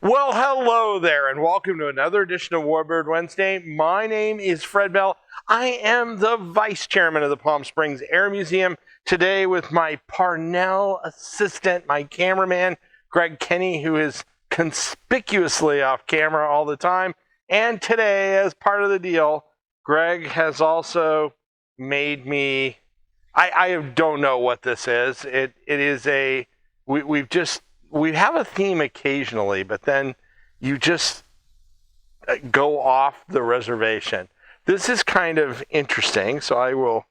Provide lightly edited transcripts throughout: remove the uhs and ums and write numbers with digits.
Well, hello there, and welcome to another edition of Warbird Wednesday. My name is Fred Bell. I am the Vice Chairman of the Palm Springs Air Museum. Today with my Parnell assistant, my cameraman, Greg Kenny, who is conspicuously off camera all the time. And today, as part of the deal, Greg has also made me, I don't know what this is. It is a, we have a theme occasionally, but then you just go off the reservation. This is kind of interesting, so I will,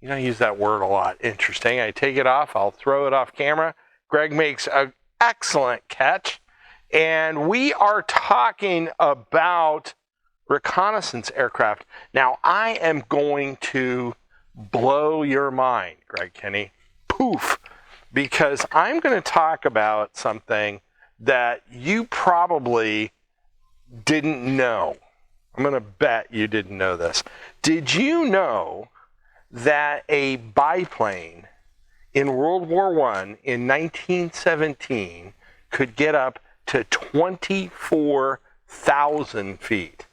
use that word a lot, interesting. I take it off, I'll throw it off camera. Greg makes an excellent catch, and we are talking about reconnaissance aircraft. Now, I am going to blow your mind, Greg Kenny. Poof! Because I'm going to talk about something that you probably didn't know. I'm going to bet you didn't know this. Did you know that a biplane in World War I in 1917 could get up to 24,000 feet?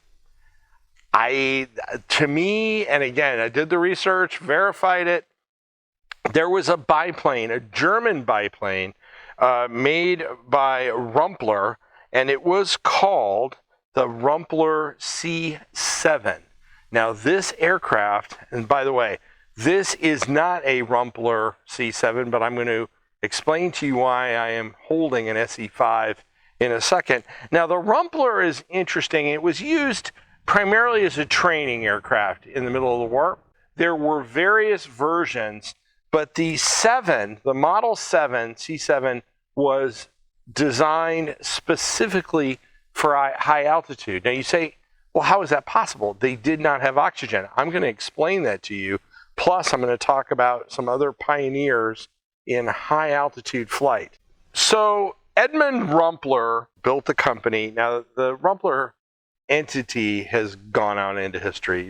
To me, and again, I did the research, verified it, there was a biplane, a German biplane, made by Rumpler, and it was called the Rumpler C7. Now, this aircraft, and by the way, this is not a Rumpler C7, but I'm going to explain to you why I am holding an SE5 in a second. Now, the Rumpler is interesting. It was used primarily as a training aircraft in the middle of the war. There were various versions, but the Model 7, C7, was designed specifically for high altitude. Now you say, well, how is that possible? They did not have oxygen. I'm going to explain that to you. Plus, I'm going to talk about some other pioneers in high altitude flight. So Edmund Rumpler built the company. Now, the Rumpler entity has gone on into history.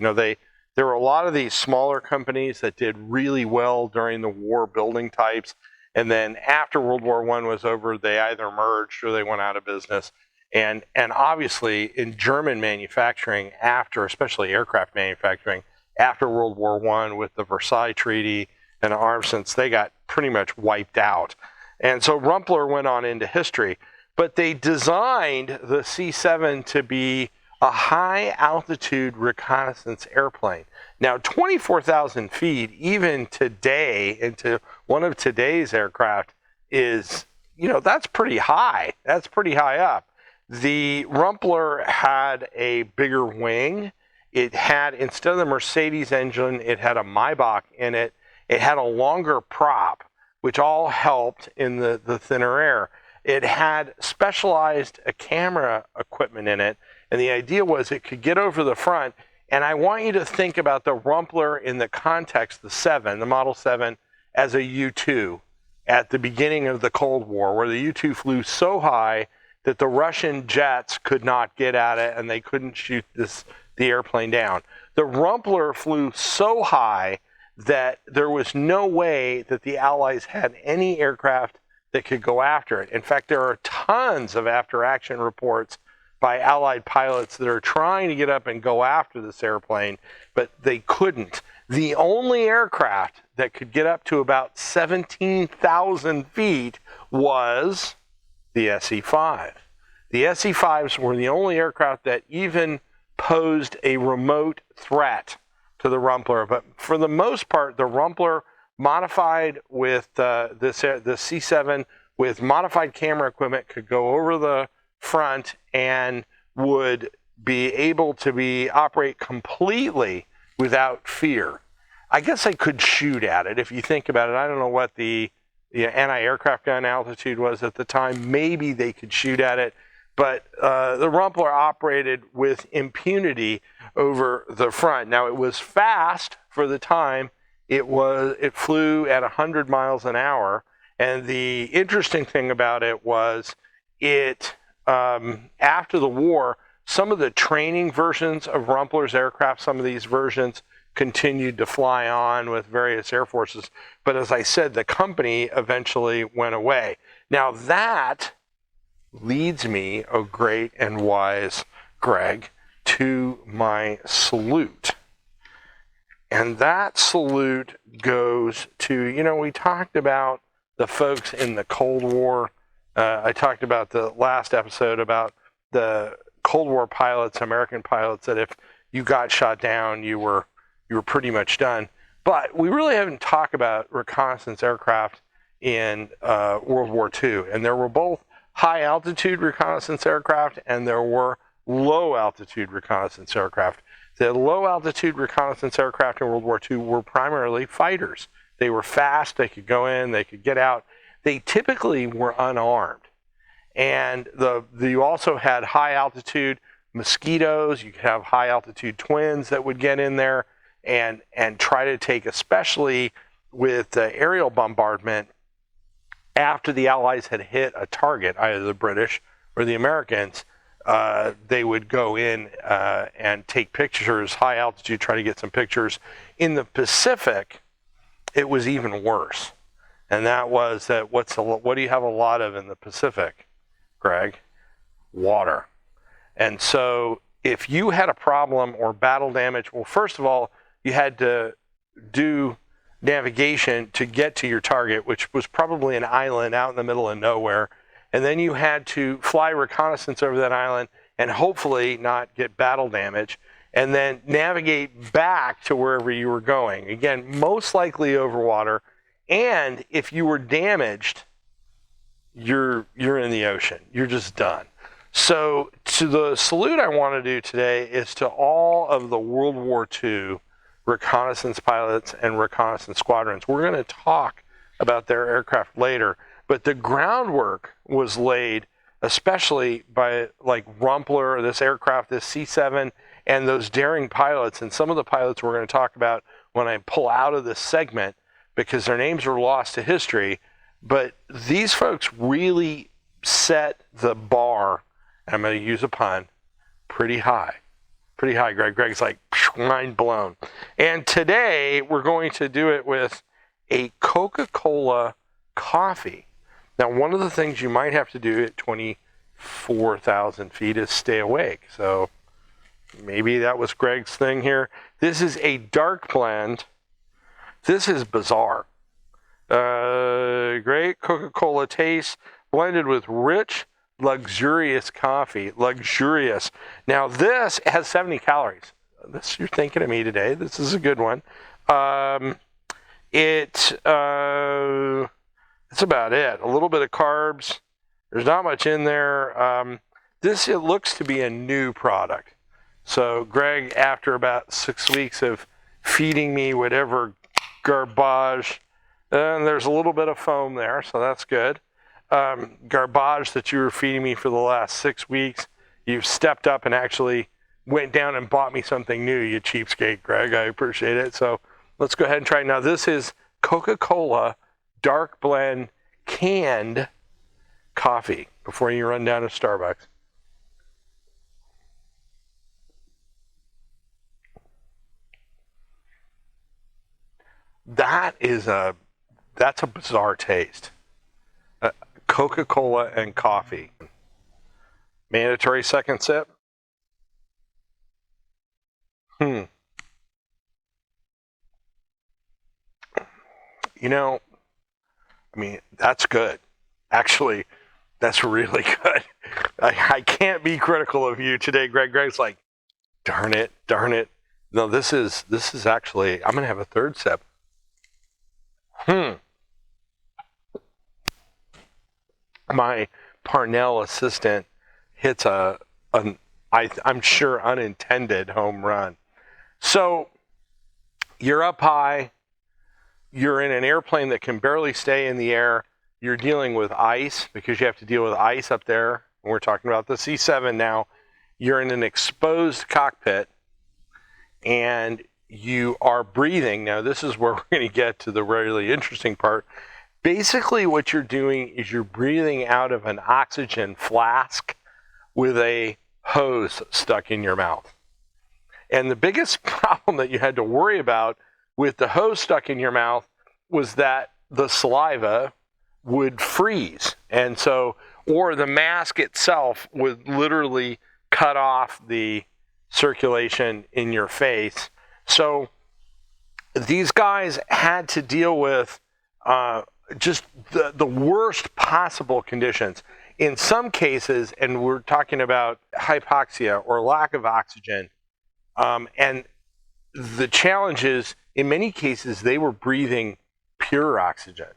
There were a lot of these smaller companies that did really well during the war, building types, and then after World War I was over, they either merged or they went out of business. And obviously, in German manufacturing, especially aircraft manufacturing, after World War I with the Versailles Treaty and the armaments, they got pretty much wiped out. And so Rumpler went on into history. But they designed the C7 to be a high-altitude reconnaissance airplane. Now, 24,000 feet, even today, into one of today's aircraft is, that's pretty high. That's pretty high up. The Rumpler had a bigger wing. It had, instead of the Mercedes engine, it had a Maybach in it. It had a longer prop, which all helped in the thinner air. It had specialized camera equipment in it, and the idea was it could get over the front. And I want you to think about the Rumpler in the context, the Model 7, as a U-2 at the beginning of the Cold War, where the U-2 flew so high that the Russian jets could not get at it and they couldn't shoot the airplane down. The Rumpler flew so high that there was no way that the Allies had any aircraft that could go after it. In fact, there are tons of after-action reports by Allied pilots that are trying to get up and go after this airplane, but they couldn't. The only aircraft that could get up to about 17,000 feet was the SE5. The SE5s were the only aircraft that even posed a remote threat to the Rumpler, but for the most part, the Rumpler modified with the C7 with modified camera equipment could go over the front and would be able to operate completely without fear. I guess I could shoot at it if you think about it. I don't know what the anti-aircraft gun altitude was at the time. Maybe they could shoot at it, but the Rumpler operated with impunity over the front. Now, it was fast for the time. It flew at 100 miles an hour, and the interesting thing about it was after the war, some of the training versions of Rumpler's aircraft, some of these versions continued to fly on with various air forces. But as I said, the company eventually went away. Now that leads me, oh great and wise Greg, to my salute. And that salute goes to, we talked about the folks in the Cold War. I talked about the last episode about the Cold War pilots, American pilots, that if you got shot down, you were pretty much done. But we really haven't talked about reconnaissance aircraft in World War II. And there were both high altitude reconnaissance aircraft and there were low altitude reconnaissance aircraft. The low altitude reconnaissance aircraft in World War II were primarily fighters. They were fast, they could go in, they could get out. They typically were unarmed. And you also had high altitude Mosquitoes. You could have high altitude twins that would get in there and try to take, especially with the aerial bombardment, after the Allies had hit a target, either the British or the Americans, they would go in and take pictures, high altitude, try to get some pictures. In the Pacific, it was even worse. And that was that what do you have a lot of in the Pacific, Greg? Water. And so if you had a problem or battle damage, well, first of all, you had to do navigation to get to your target, which was probably an island out in the middle of nowhere. And then you had to fly reconnaissance over that island and hopefully not get battle damage, and then navigate back to wherever you were going. Again, most likely over water. And if you were damaged, you're in the ocean. You're just done. So to the salute I want to do today is to all of the World War II reconnaissance pilots and reconnaissance squadrons. We're going to talk about their aircraft later, but the groundwork was laid especially by like Rumpler, this aircraft, this C-7, and those daring pilots, and some of the pilots we're going to talk about when I pull out of this segment because their names are lost to history. But these folks really set the bar, I'm going to use a pun, pretty high. Pretty high, Greg. Greg's like, mind blown. And today, we're going to do it with a Coca-Cola coffee. Now, one of the things you might have to do at 24,000 feet is stay awake. So maybe that was Greg's thing here. This is a dark blend. This is bizarre. Great Coca-Cola taste blended with rich, luxurious coffee. Luxurious. Now, this has 70 calories. This, you're thinking of me today. This is a good one. It's about it. A little bit of carbs. There's not much in there. It looks to be a new product. So Greg, after about 6 weeks of feeding me whatever garbage, and there's a little bit of foam there, so that's good. Garbage that you were feeding me for the last 6 weeks, you've stepped up and actually went down and bought me something new, you cheapskate, Greg. I appreciate it. So let's go ahead and try it. Now, this is Coca-Cola dark blend canned coffee before you run down to Starbucks. That's a bizarre taste. Coca-Cola and coffee. Mandatory second sip. That's good. Actually, that's really good. I can't be critical of you today, Greg. Greg's like, darn it. No, this is actually, I'm going to have a third sip. My Parnell assistant hits I'm sure unintended home run. So you're up high. You're in an airplane that can barely stay in the air. You're dealing with ice because you have to deal with ice up there. We're talking about the C-7 now. You're in an exposed cockpit and you are breathing. Now, this is where we're going to get to the really interesting part. Basically, what you're doing is you're breathing out of an oxygen flask with a hose stuck in your mouth. And the biggest problem that you had to worry about with the hose stuck in your mouth was that the saliva would freeze. And so or the mask itself would literally cut off the circulation in your face. So these guys had to deal with just the worst possible conditions. In some cases, and we're talking about hypoxia or lack of oxygen, and the challenge is, in many cases, they were breathing pure oxygen.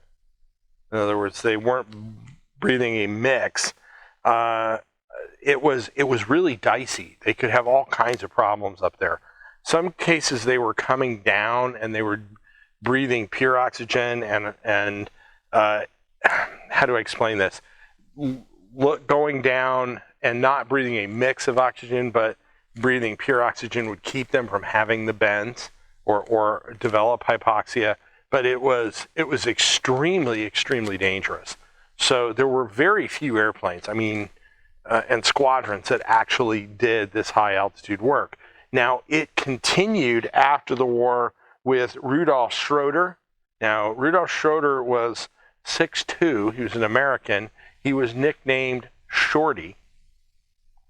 In other words, they weren't breathing a mix. It was really dicey. They could have all kinds of problems up there. Some cases they were coming down and they were breathing pure oxygen and how do I explain this? Going down and not breathing a mix of oxygen, but breathing pure oxygen would keep them from having the bends or develop hypoxia. But it was extremely, extremely dangerous. So there were very few airplanes, and squadrons that actually did this high altitude work. Now, it continued after the war with Rudolf Schroeder. Now, Rudolf Schroeder was 6'2". He was an American. He was nicknamed Shorty,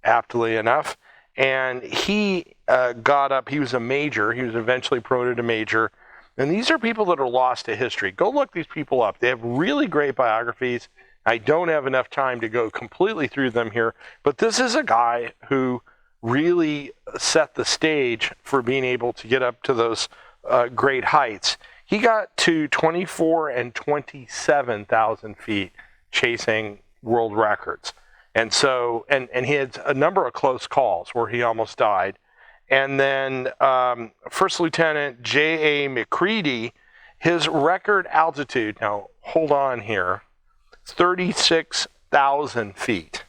aptly enough. And he got up. He was a major. He was eventually promoted to major. And these are people that are lost to history. Go look these people up. They have really great biographies. I don't have enough time to go completely through them here. But this is a guy who really set the stage for being able to get up to those great heights. He got to 24 and 27,000 feet chasing world records. And so, and he had a number of close calls where he almost died. And then First Lieutenant J.A. McCready, his record altitude, now hold on here, 36,000 feet.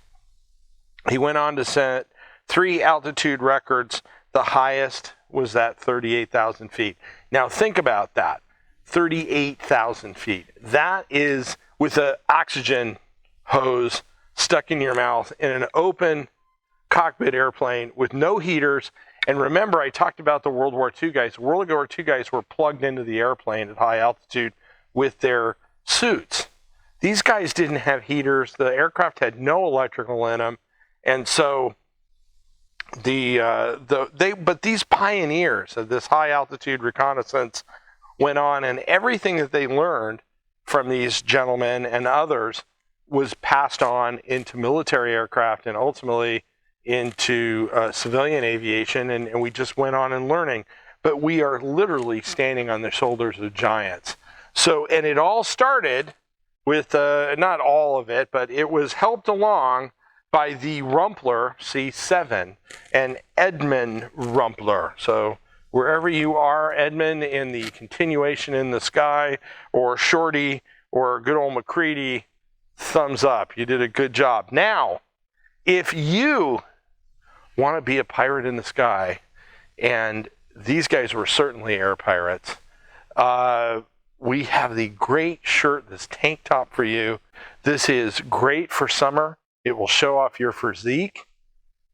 He went on to set 3 altitude records. The highest was at 38,000 feet. Now think about that, 38,000 feet. That is with an oxygen hose stuck in your mouth in an open cockpit airplane with no heaters. And remember, I talked about the World War II guys. World War II guys were plugged into the airplane at high altitude with their suits. These guys didn't have heaters. The aircraft had no electrical in them. And so but these pioneers of this high altitude reconnaissance went on, and everything that they learned from these gentlemen and others was passed on into military aircraft and ultimately into civilian aviation, and we just went on and learning. But we are literally standing on the shoulders of giants. So, and it all started with, not all of it, but it was helped along by the Rumpler C7 and Edmund Rumpler. So wherever you are, Edmund in the continuation in the sky, or Shorty, or good old McCready, thumbs up. You did a good job. Now, if you want to be a pirate in the sky, and these guys were certainly air pirates, we have the great shirt, this tank top for you. This is great for summer. It will show off your physique,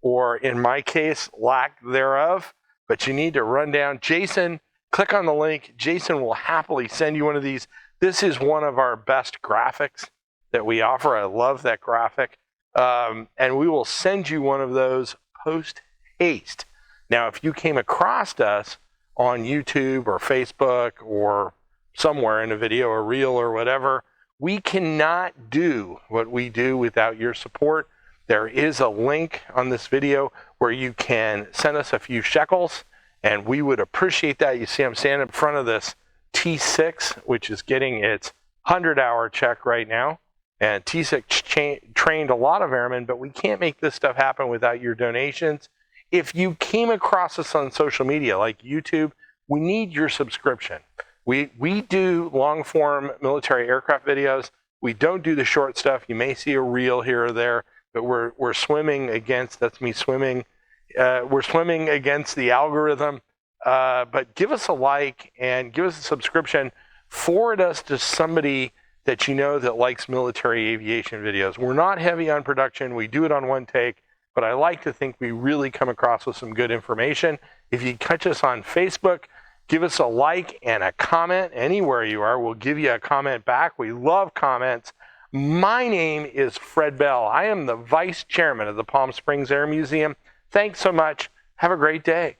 or in my case, lack thereof. But you need to run down. Jason, click on the link. Jason will happily send you one of these. This is one of our best graphics that we offer. I love that graphic. And we will send you one of those post haste. Now, if you came across us on YouTube or Facebook or somewhere in a video or reel or whatever, we cannot do what we do without your support. There is a link on this video where you can send us a few shekels, and we would appreciate that. You see I'm standing in front of this T6, which is getting its 100-hour check right now. And T6 trained a lot of airmen, but we can't make this stuff happen without your donations. If you came across us on social media like YouTube, we need your subscription. We do long-form military aircraft videos. We don't do the short stuff. You may see a reel here or there, but we're swimming against, that's me swimming. We're swimming against the algorithm. But give us a like and give us a subscription. Forward us to somebody that you know that likes military aviation videos. We're not heavy on production. We do it on one take, but I like to think we really come across with some good information. If you catch us on Facebook, give us a like and a comment anywhere you are. We'll give you a comment back. We love comments My name is Fred Bell. I am the Vice Chairman of the Palm Springs Air Museum. Thanks so much. Have a great day.